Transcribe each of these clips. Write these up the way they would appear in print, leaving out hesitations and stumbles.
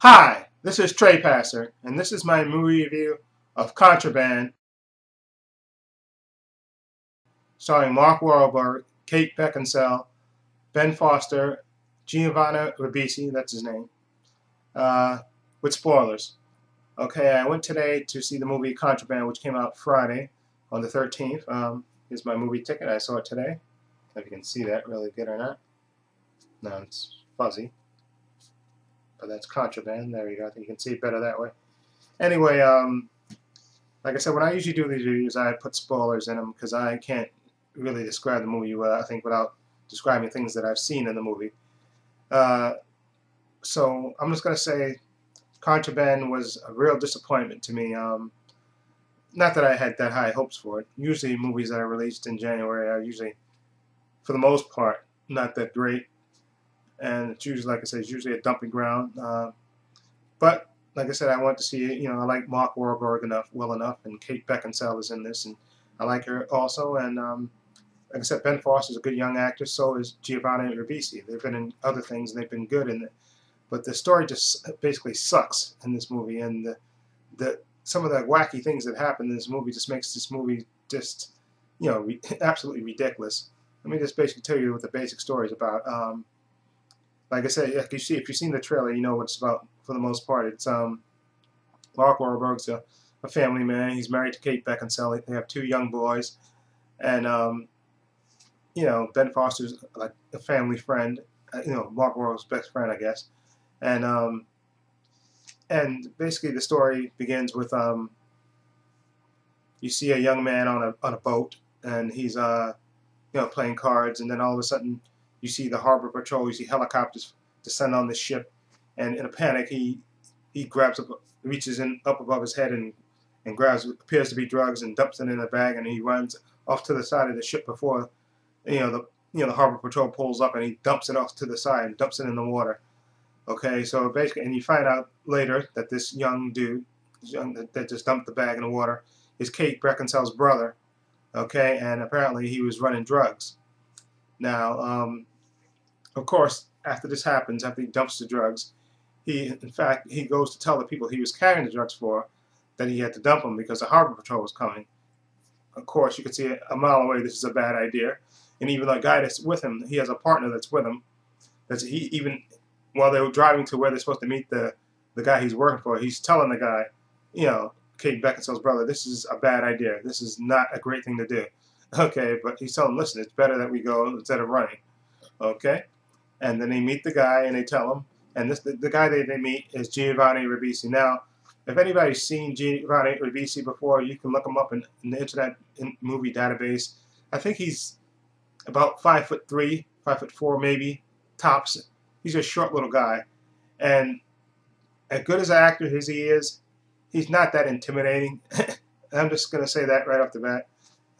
Hi, this is Trey Passer, and this is my movie review of Contraband, starring Mark Wahlberg, Kate Beckinsale, Ben Foster, Giovanni Ribisi, that's his name, with spoilers. Okay, I went today to see the movie Contraband, which came out Friday on the 13th. Here's my movie ticket. I saw it today. I don't know if you can see that really good or not. No, it's fuzzy. But that's Contraband. There you go. I think you can see it better that way. Anyway, like I said, when I usually do these reviews, I put spoilers in them because I can't really describe the movie, I think, without describing things that I've seen in the movie. So I'm just going to say Contraband was a real disappointment to me. Not that I had that high hopes for it. Usually movies that are released in January are usually, for the most part, not that great. And it's usually, like I said, it's usually a dumping ground. But like I said, I want to see it. I like Mark Wahlberg well enough, and Kate Beckinsale is in this, and I like her also. And like I said, Ben Foster is a good young actor. So is Giovanni Ribisi. They've been in other things, and they've been good in it. But the story just basically sucks in this movie, and some of the wacky things that happen in this movie just makes this movie just absolutely ridiculous. Let me just basically tell you what the basic story is about. Like I said, if you've seen the trailer, you know what it's about for the most part. It's Mark Wahlberg's a family man. He's married to Kate Beckinsale. They have two young boys, and Ben Foster's like a family friend. Mark Wahlberg's best friend, I guess. And basically the story begins with you see a young man on a boat, and he's playing cards, and then all of a sudden you see the harbor patrol, you see helicopters descend on the ship, and in a panic he reaches up above his head and grabs what appears to be drugs and dumps it in a bag, and he runs off to the side of the ship before the harbor patrol pulls up, and he dumps it off to the side and dumps it in the water. Okay, so basically, and you find out later that this young dude, that just dumped the bag in the water, is Kate Beckinsale's brother. Okay, and apparently he was running drugs. Now, of course, after this happens, after he dumps the drugs, in fact, he goes to tell the people he was carrying the drugs for that he had to dump them because the harbor patrol was coming. Of course, you could see a mile away this is a bad idea. And even the guy that's with him, he has a partner that's with him. Even while they were driving to where they're supposed to meet the guy he's working for, he's telling the guy, Kate Beckinsale's brother, this is a bad idea. This is not a great thing to do. Okay, but he's telling him, listen, it's better that we go instead of running. Okay? And then they meet the guy and they tell him, and the guy they meet is Giovanni Ribisi. Now, if anybody's seen Giovanni Ribisi before, you can look him up in the Internet movie database. I think he's about 5'3", 5'4", maybe, tops. He's a short little guy. And as good as an actor as he is, he's not that intimidating. I'm just going to say that right off the bat.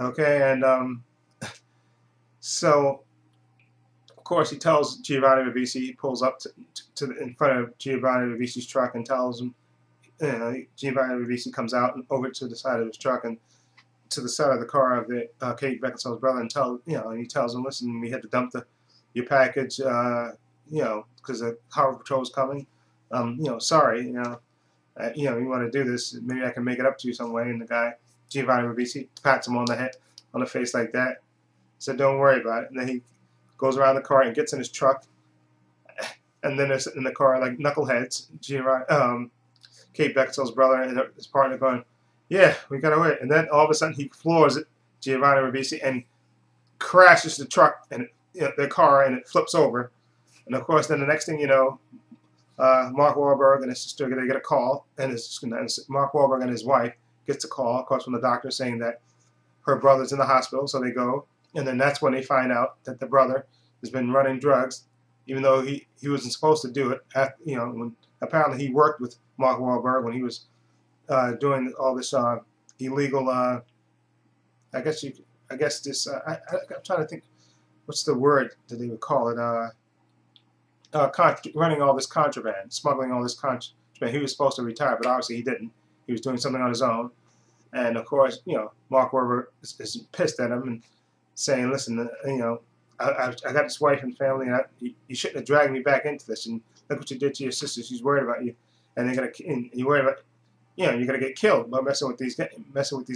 Okay, and so, of course, he tells Giovanni Ribisi, he pulls up in front of Giovanni Ribisi's truck and tells him, Giovanni Ribisi comes out and over to the side of his truck and to the side of the car of Kate Beckinsale's brother and he tells him, listen, we had to dump your package, because the harbor patrol is coming. Sorry, you want to do this, maybe I can make it up to you some way. And the guy, Giovanni Ribisi, pats him on the face like that. Said, don't worry about it. And then he goes around the car and gets in his truck. And then there's in the car like knuckleheads, Kate Beckinsale's brother and his partner going, yeah, we got away. And then all of a sudden he floors it, Giovanni Ribisi, and crashes the truck and their car, and it flips over. And of course, then the next thing you know, Mark Wahlberg and his sister get a call, and Mark Wahlberg and his wife gets a call, of course, from the doctor saying that her brother's in the hospital. So they go, and then that's when they find out that the brother has been running drugs, even though he wasn't supposed to do it. When apparently he worked with Mark Wahlberg when he was doing all this illegal. I'm trying to think, what's the word that they would call it? Running all this contraband, smuggling all this contraband. He was supposed to retire, but obviously he didn't. He was doing something on his own. And of course, Mark Wahlberg is pissed at him and saying, listen, I got this wife and family, and you shouldn't have dragged me back into this. And look what you did to your sister. She's worried about you. and they're gonna, and you worry about, you know, you're gonna get killed by messing with these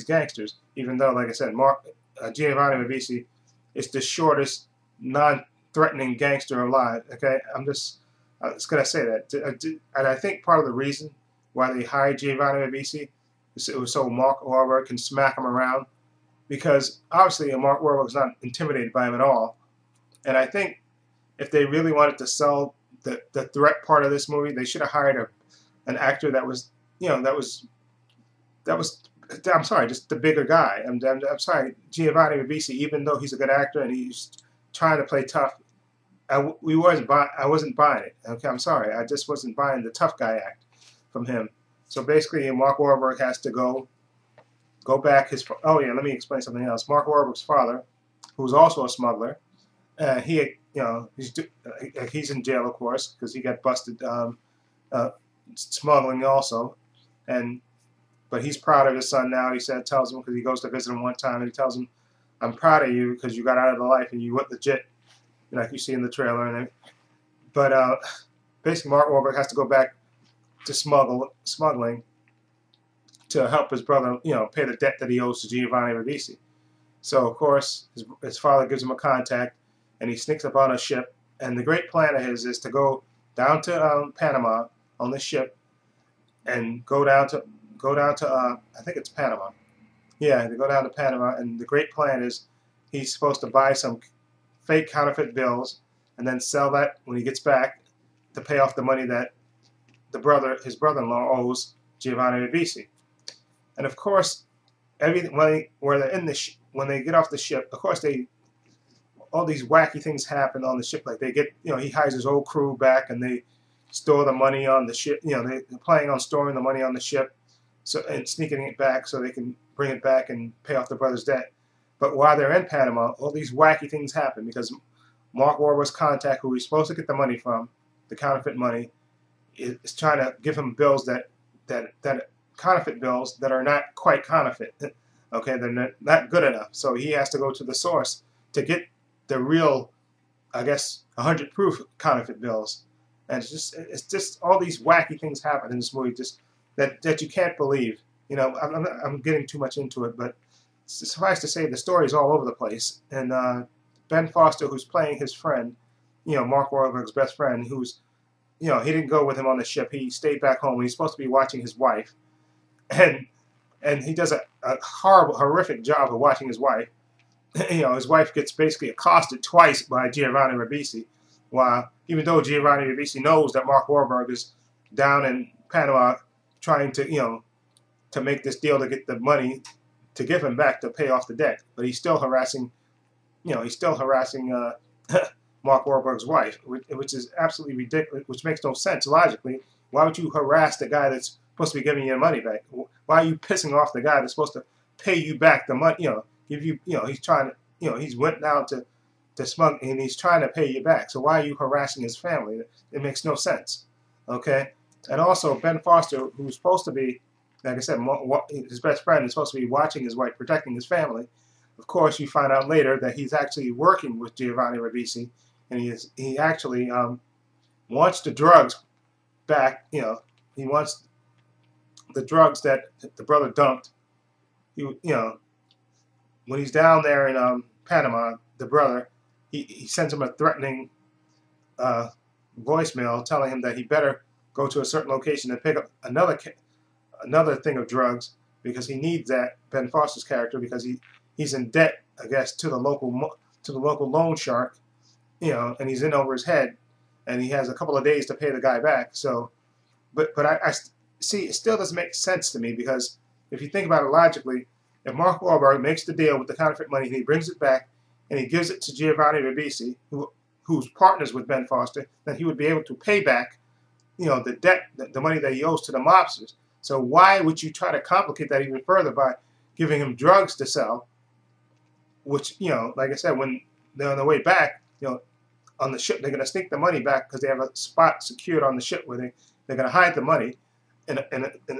gangsters. Even though, like I said, Giovanni Ribisi is the shortest, non-threatening gangster alive. Okay, I'm just gonna say that, and I think part of the reason why they hired Giovanni Ribisi is it was so Mark Wahlberg can smack him around, because obviously Mark Wahlberg's not intimidated by him at all. And I think if they really wanted to sell the threat part of this movie, they should have hired an actor that was, you know, that was I'm sorry, just the bigger guy. I'm sorry, Giovanni Ribisi, even though he's a good actor and he's trying to play tough, I wasn't buying it. Okay, I'm sorry, I just wasn't buying the tough guy act from him. So basically, Mark Wahlberg has to go back. Oh yeah, let me explain something else. Mark Wahlberg's father, who's also a smuggler, he's in jail, of course, because he got busted smuggling also, but he's proud of his son now. He tells him, because he goes to visit him one time, and he tells him, "I'm proud of you because you got out of the life and you went legit," like you see in the trailer. But basically, Mark Wahlberg has to go back to smuggling to help his brother, pay the debt that he owes to Giovanni Ribisi. So of course, his father gives him a contact, and he sneaks up on a ship. And the great plan of his is to go down to Panama on the ship, and go down to I think it's Panama. Yeah, to go down to Panama. And the great plan is he's supposed to buy some fake counterfeit bills and then sell that when he gets back to pay off the money that his brother-in-law owes Giovanni Ribisi. And of course, when they get off the ship, of course all these wacky things happen on the ship. Like he hires his old crew back, and they store the money on the ship. They're planning on storing the money on the ship, and sneaking it back so they can bring it back and pay off the brother's debt. But while they're in Panama, all these wacky things happen because Mark Wahlberg's contact, who he's supposed to get the money from, the counterfeit money, is trying to give him bills that counterfeit bills that are not quite counterfeit. Okay, they're not good enough. So he has to go to the source to get the real, I guess, 100 proof counterfeit bills. And it's just all these wacky things happen in this movie, just that you can't believe. I'm getting too much into it, but suffice to say, the story is all over the place. And Ben Foster, who's playing his friend, Mark Wahlberg's best friend, who's, he didn't go with him on the ship. He stayed back home. He's supposed to be watching his wife, and he does a horrific job of watching his wife. His wife gets basically accosted twice by Giovanni Ribisi, while even though Giovanni Ribisi knows that Mark Wahlberg is down in Panama trying to make this deal to get the money to give him back to pay off the debt, but he's still harassing Mark Wahlberg's wife, which is absolutely ridiculous, which makes no sense logically. Why would you harass the guy that's supposed to be giving you the money back? Why are you pissing off the guy that's supposed to pay you back the money? He's trying to, he's went down to smuggle, and he's trying to pay you back. So why are you harassing his family? It makes no sense. Okay, and also Ben Foster, who's supposed to be, like I said, his best friend, is supposed to be watching his wife, protecting his family. Of course, you find out later that he's actually working with Giovanni Ribisi, and he actually wants the drugs back. He wants the drugs that the brother dumped. When he's down there in Panama, the brother, he sends him a threatening voicemail telling him that he better go to a certain location and pick up another thing of drugs, because he needs that, Ben Foster's character, because he's in debt, I guess, to the local loan shark, and he's in over his head, and he has a couple of days to pay the guy back. So, but I see, it still doesn't make sense to me, because if you think about it logically, if Mark Wahlberg makes the deal with the counterfeit money and he brings it back and he gives it to Giovanni Ribisi, who's partners with Ben Foster, then he would be able to pay back, the debt, the money that he owes to the mobsters. So why would you try to complicate that even further by giving him drugs to sell? Which, like I said, when they're on their way back, on the ship, they're going to sneak the money back because they have a spot secured on the ship where they're going to hide the money,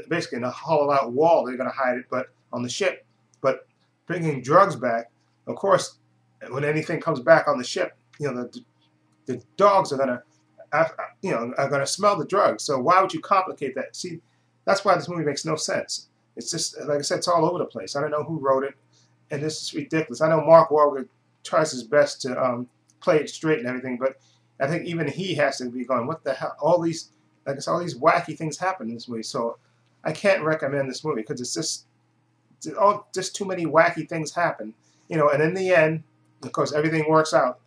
basically in a hollowed-out wall. They're going to hide it, but on the ship. But bringing drugs back, of course, when anything comes back on the ship, the dogs are going to you know, are going to smell the drugs. So why would you complicate that? See, that's why this movie makes no sense. It's just, like I said, it's all over the place. I don't know who wrote it, and this is ridiculous. I know Mark Wahlberg tries his best to play it straight and everything, but I think even he has to be going, what the hell? All these, like I said, all these wacky things happen in this movie. So I can't recommend this movie because it's just too many wacky things happen. You know, and in the end, of course, everything works out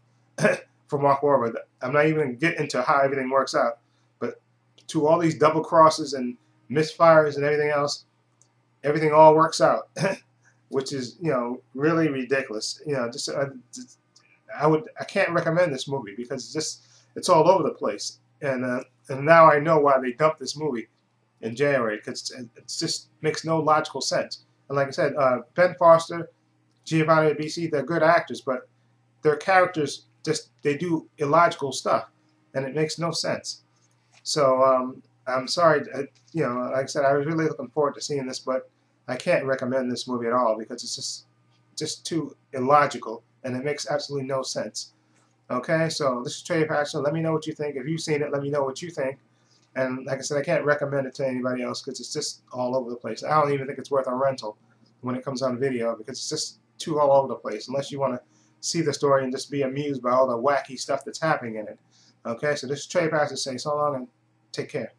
for Mark Wahlberg. I'm not even going to get into how everything works out, but to all these double crosses and misfires and everything else, everything all works out, which is, you know, really ridiculous. You know, I can't recommend this movie because it's all over the place, and now I know why they dumped this movie in January, because it just makes no logical sense. And like I said, Ben Foster, Giovanni Ribisi, they're good actors, but their characters they do illogical stuff, and it makes no sense. So I'm sorry, you know, like I said, I was really looking forward to seeing this, but I can't recommend this movie at all because it's just too illogical, and it makes absolutely no sense. Okay, so this is Trey Paxton. Let me know what you think. If you've seen it, let me know what you think. And like I said, I can't recommend it to anybody else because it's just all over the place. I don't even think it's worth a rental when it comes on video because it's just too all over the place, unless you want to see the story and just be amused by all the wacky stuff that's happening in it. Okay, so this is Trey Paxton saying so long and take care.